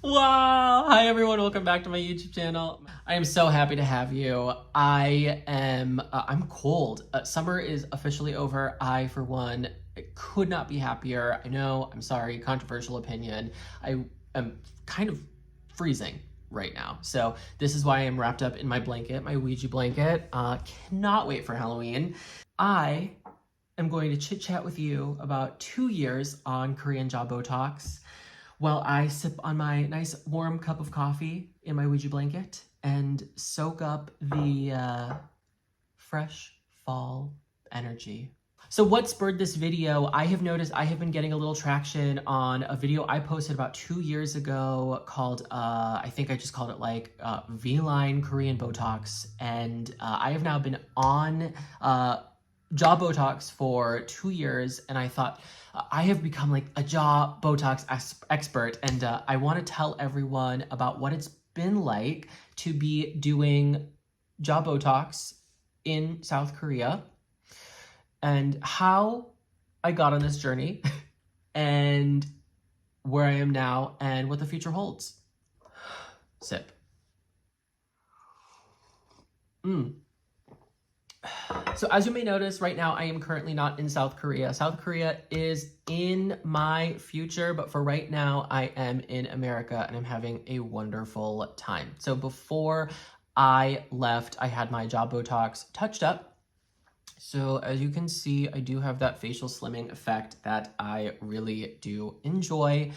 Wow! Hi everyone, welcome back to my YouTube channel. I am so happy to have you. I'm cold. Summer is officially over. I, for one, could not be happier. I know, I'm sorry, controversial opinion. I am kind of freezing right now. So this is why I'm wrapped up in my blanket, my Ouija blanket. Cannot wait for Halloween. I am going to chit chat with you about 2 years on Korean jaw Botox while I sip on my nice warm cup of coffee in my Ouija blanket and soak up the fresh fall energy. So what spurred this video? I have noticed I have been getting a little traction on a video I posted about 2 years ago called, I think I just called it like V-line Korean Botox. And I have now been on jaw Botox for 2 years, and I thought I have become like a jaw Botox expert, and I want to tell everyone about what it's been like to be doing jaw Botox in South Korea and how I got on this journey and where I am now and what the future holds. Sip. So as you may notice, right now I am currently not in South Korea. South Korea is in my future, but for right now I am in America and I'm having a wonderful time. So before I left, I had my jaw Botox touched up. So as you can see, I do have that facial slimming effect that I really do enjoy.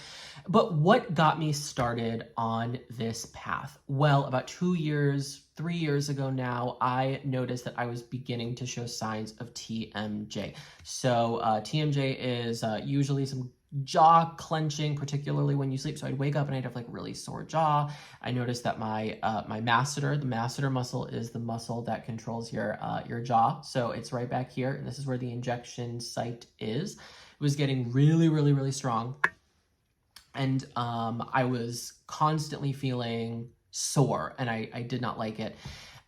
But what got me started on this path? Well, about 3 years ago now, I noticed that I was beginning to show signs of TMJ. So TMJ is usually some jaw clenching, particularly when you sleep. So I'd wake up and I'd have like really sore jaw. I noticed that my masseter, the masseter muscle, is the muscle that controls your jaw. So it's right back here, and this is where the injection site is. It was getting really strong, and I was constantly feeling sore, and I did not like it.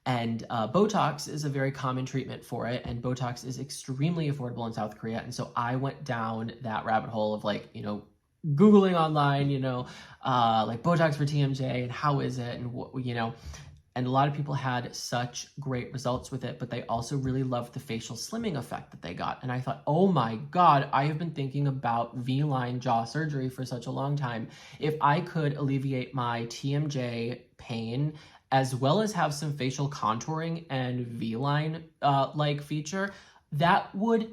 And Botox is a very common treatment for it, and Botox is extremely affordable in South Korea. And so I went down that rabbit hole of like, Googling online, like Botox for TMJ and how is it, and what, and a lot of people had such great results with it, but they also really loved the facial slimming effect that they got. And I thought, oh my God, I have been thinking about V-line jaw surgery for such a long time. If I could alleviate my TMJ pain, as well as have some facial contouring and V-line like feature, that would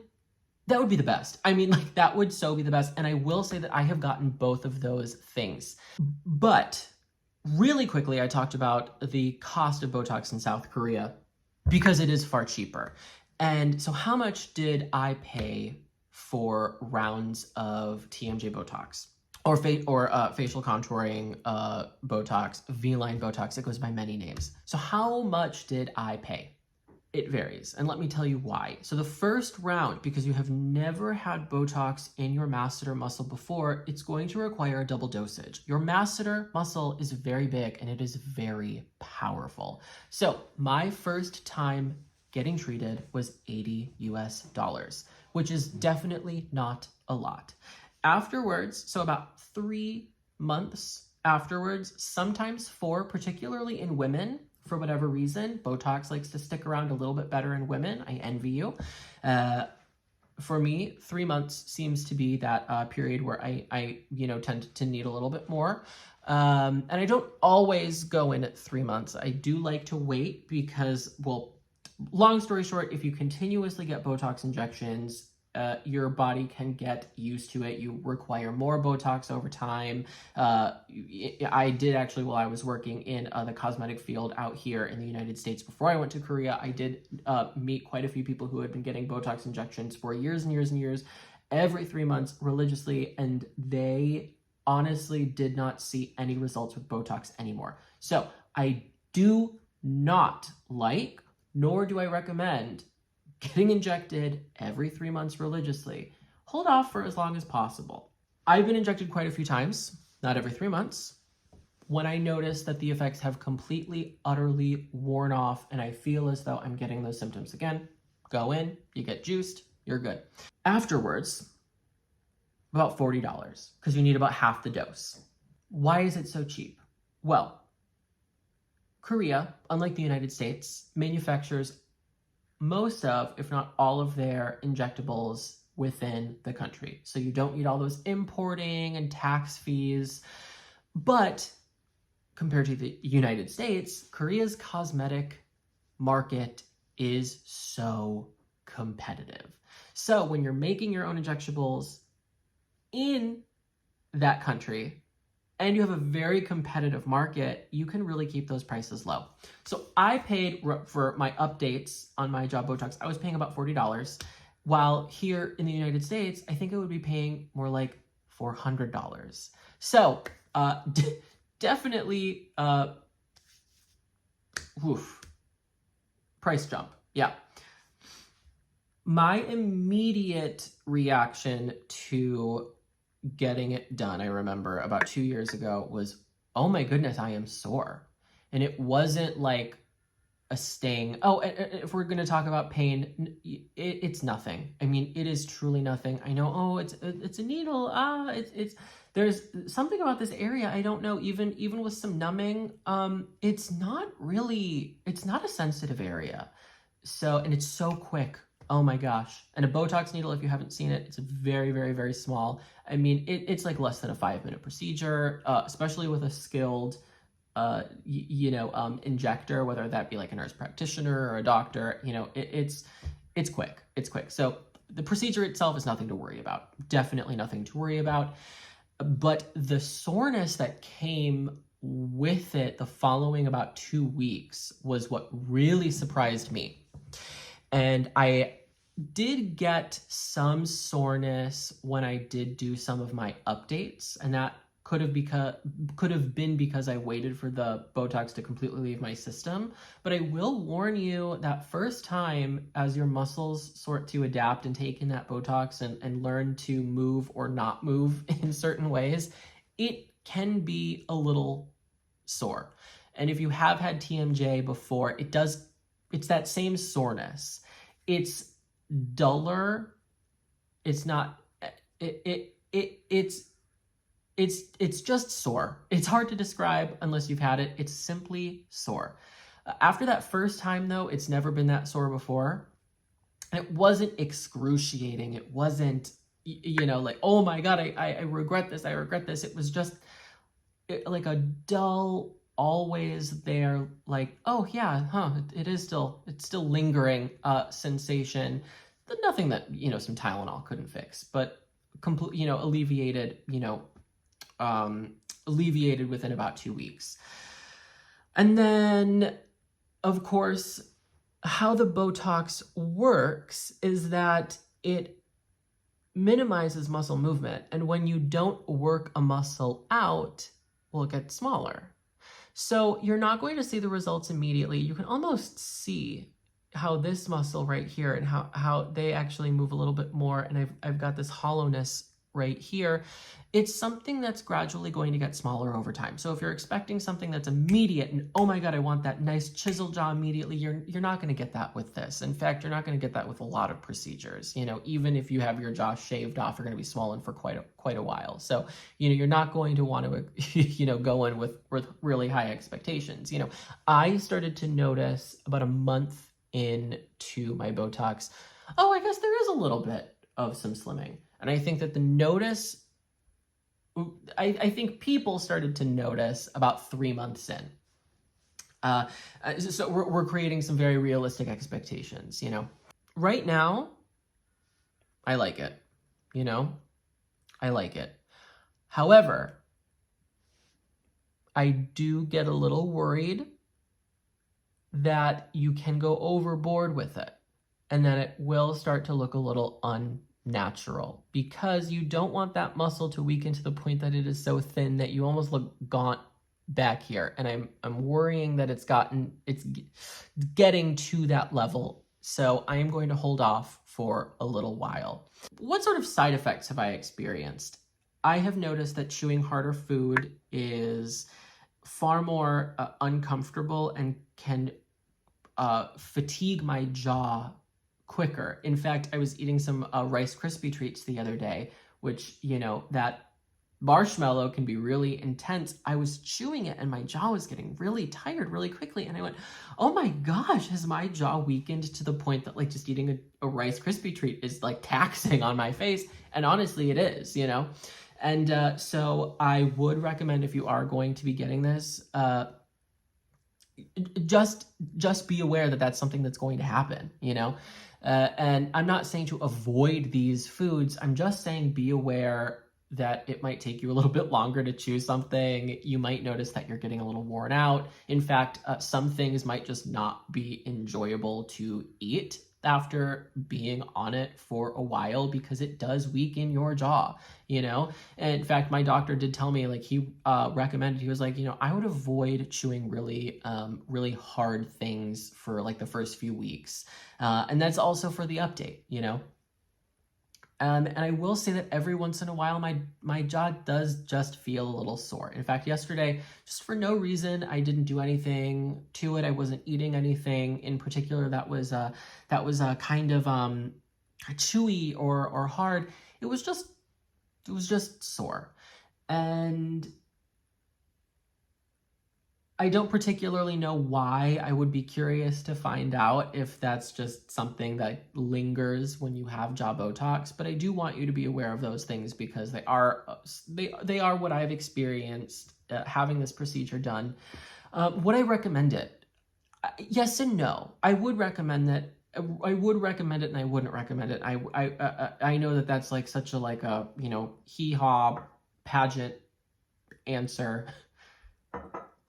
be the best. I mean, like, that would so be the best. And I will say that I have gotten both of those things. But really quickly, I talked about the cost of Botox in South Korea because it is far cheaper. And so how much did I pay for rounds of TMJ Botox? Or facial contouring Botox, V-line Botox, it goes by many names. So how much did I pay? It varies, and let me tell you why. So the first round, because you have never had Botox in your masseter muscle before, it's going to require a double dosage. Your masseter muscle is very big and it is very powerful. So my first time getting treated was $80 US, which is definitely not a lot. Afterwards, so about 3 months afterwards, sometimes 4, particularly in women, for whatever reason, Botox likes to stick around a little bit better in women. I envy you. For me, 3 months seems to be that period where I tend to need a little bit more. And I don't always go in at 3 months. I do like to wait because, well, long story short, if you continuously get Botox injections, your body can get used to it. You require more Botox over time. I did actually, while I was working in the cosmetic field out here in the United States before I went to Korea, I did meet quite a few people who had been getting Botox injections for years and years and years, every 3 months religiously, and they honestly did not see any results with Botox anymore. So I do not like, nor do I recommend, getting injected every 3 months religiously. Hold off for as long as possible. I've been injected quite a few times, not every 3 months. When I notice that the effects have completely, utterly worn off and I feel as though I'm getting those symptoms again, go in, you get juiced, you're good. Afterwards, about $40, because you need about half the dose. Why is it so cheap? Well, Korea, unlike the United States, manufactures most of, if not all of their injectables within the country. So you don't need all those importing and tax fees. But compared to the United States, Korea's cosmetic market is so competitive. So when you're making your own injectables in that country, and you have a very competitive market, you can really keep those prices low. So I paid for my updates on my Jaw Botox, I was paying about $40, while here in the United States, I think I would be paying more like $400. So definitely, price jump, yeah. My immediate reaction to getting it done, I remember about 2 years ago, was, oh my goodness, I am sore. And it wasn't like a sting. Oh, if we're going to talk about pain, it's nothing. I mean, it is truly nothing. I know, oh, it's a needle. There's something about this area, I don't know, even with some numbing, it's not a sensitive area. So, and it's so quick. Oh my gosh. And a Botox needle, if you haven't seen it, it's very, very, very small. I mean, it's like less than a 5-minute procedure, especially with a skilled, injector, whether that be like a nurse practitioner or a doctor, it's quick. It's quick. So the procedure itself is nothing to worry about. Definitely nothing to worry about. But the soreness that came with it the following about 2 weeks was what really surprised me. And I did get some soreness when I did do some of my updates, and that could have been because I waited for the Botox to completely leave my system. But I will warn you that first time, as your muscles sort to adapt and take in that Botox and learn to move or not move in certain ways, it can be a little sore. And if you have had TMJ before, it's that same soreness. It's duller. It's not, it's just sore. It's hard to describe unless you've had it. It's simply sore. After that first time though, it's never been that sore before. And it wasn't excruciating. It wasn't, like, oh my God, I regret this. I regret this. It was just like a dull, always there, like, oh yeah, it's still lingering sensation. Nothing that, some Tylenol couldn't fix, but alleviated, alleviated within about 2 weeks. And then, of course, how the Botox works is that it minimizes muscle movement. And when you don't work a muscle out, well, it gets smaller. So you're not going to see the results immediately. You can almost see how this muscle right here and how they actually move a little bit more. And I've got this hollowness right here. It's something that's gradually going to get smaller over time. So if you're expecting something that's immediate and, oh my God, I want that nice chiseled jaw immediately, you're not going to get that with this. In fact, you're not going to get that with a lot of procedures. Even if you have your jaw shaved off, you're going to be swollen for quite a while. So, you're not going to want to, go in with really high expectations. I started to notice about a month into my Botox, oh, I guess there is a little bit of some slimming. And I think that I think people started to notice about 3 months in. So we're creating some very realistic expectations, Right now, I like it, I like it. However, I do get a little worried that you can go overboard with it and that it will start to look a little unnatural, because you don't want that muscle to weaken to the point that it is so thin that you almost look gaunt back here. And I'm worrying that it's getting to that level. So I am going to hold off for a little while. What sort of side effects have I experienced? I have noticed that chewing harder food is far more uncomfortable and can fatigue my jaw quicker. In fact, I was eating some Rice Krispie treats the other day, which, that marshmallow can be really intense. I was chewing it and my jaw was getting really tired really quickly. And I went, oh my gosh, has my jaw weakened to the point that like just eating a Rice Krispie treat is like taxing on my face? And honestly, it is, you know? And so I would recommend, if you are going to be getting this, just be aware that that's something that's going to happen, you know? And I'm not saying to avoid these foods. I'm just saying be aware that it might take you a little bit longer to chew something. You might notice that you're getting a little worn out. In fact, some things might just not be enjoyable to eat after being on it for a while, because it does weaken your jaw, you know? And in fact, my doctor did tell me, like, he recommended, he was like, you know, I would avoid chewing really, really hard things for like the first few weeks. And that's also for the update, you know? And I will say that every once in a while, my jaw does just feel a little sore. In fact, yesterday, just for no reason, I didn't do anything to it. I wasn't eating anything in particular that was kind of chewy or hard. It was just sore, and I don't particularly know why. I would be curious to find out if that's just something that lingers when you have jaw Botox, but I do want you to be aware of those things, because they are what I've experienced having this procedure done. Would I recommend it? Yes and no. I would recommend that. I would recommend it, and I wouldn't recommend it. I know that that's like such a you know, hee-haw pageant answer.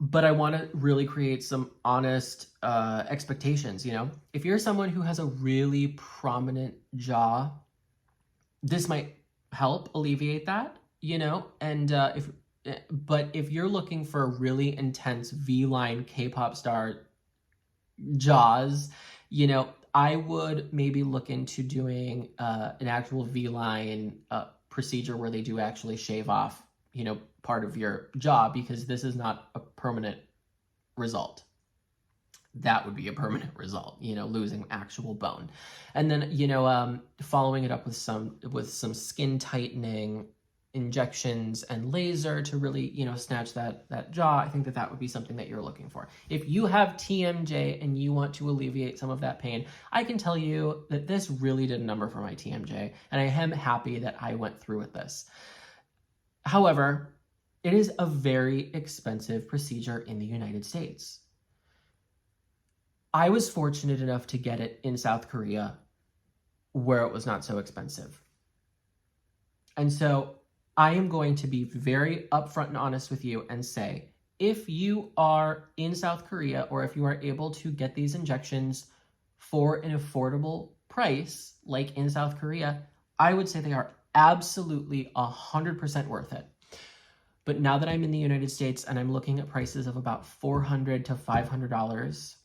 But I want to really create some honest expectations, you know? If you're someone who has a really prominent jaw, this might help alleviate that, you know? And but if you're looking for really intense V-line K-pop star jaws, you know, I would maybe look into doing an actual V-line procedure where they do actually shave off, you know, part of your jaw, because this is not a permanent result. That would be a permanent result, you know, losing actual bone. And then, you know, following it up with some skin tightening injections and laser to really, you know, snatch that jaw. I think that would be something that you're looking for. If you have TMJ and you want to alleviate some of that pain, I can tell you that this really did a number for my TMJ, and I am happy that I went through with this. However, it is a very expensive procedure in the United States. I was fortunate enough to get it in South Korea, where it was not so expensive. And so I am going to be very upfront and honest with you and say, if you are in South Korea, or if you are able to get these injections for an affordable price, like in South Korea, I would say they are absolutely 100% worth it. But now that I'm in the United States and I'm looking at prices of about $400 to $500,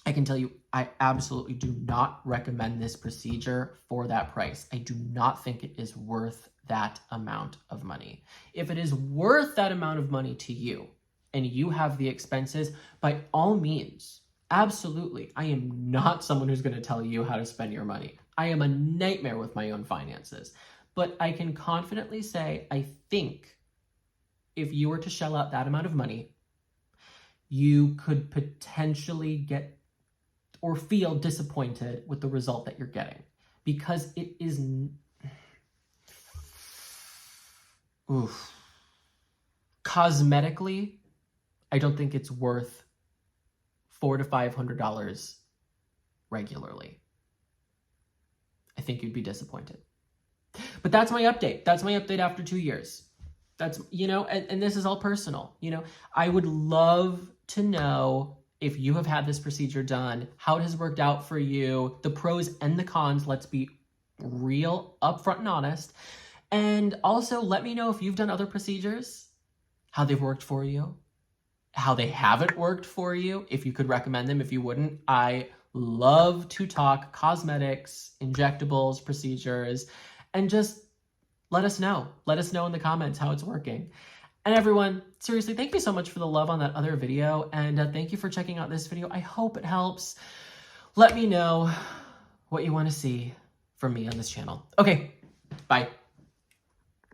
I can tell you I absolutely do not recommend this procedure for that price. I do not think it is worth that amount of money. If it is worth that amount of money to you and you have the expenses, by all means, absolutely. I am not someone who's going to tell you how to spend your money. I am a nightmare with my own finances. But I can confidently say, I think if you were to shell out that amount of money, you could potentially get or feel disappointed with the result that you're getting, because it is, cosmetically, I don't think it's worth $400 to $500 regularly. I think you'd be disappointed. But that's my update. That's my update after 2 years. That's, you know, and this is all personal, you know. I would love to know if you have had this procedure done, how it has worked out for you, the pros and the cons. Let's be real, upfront and honest. And also let me know if you've done other procedures, how they've worked for you, how they haven't worked for you, if you could recommend them, if you wouldn't. I love to talk cosmetics, injectables, procedures, and just let us know. Let us know in the comments how it's working. And everyone, seriously, thank you so much for the love on that other video. And thank you for checking out this video. I hope it helps. Let me know what you want to see from me on this channel. Okay, bye.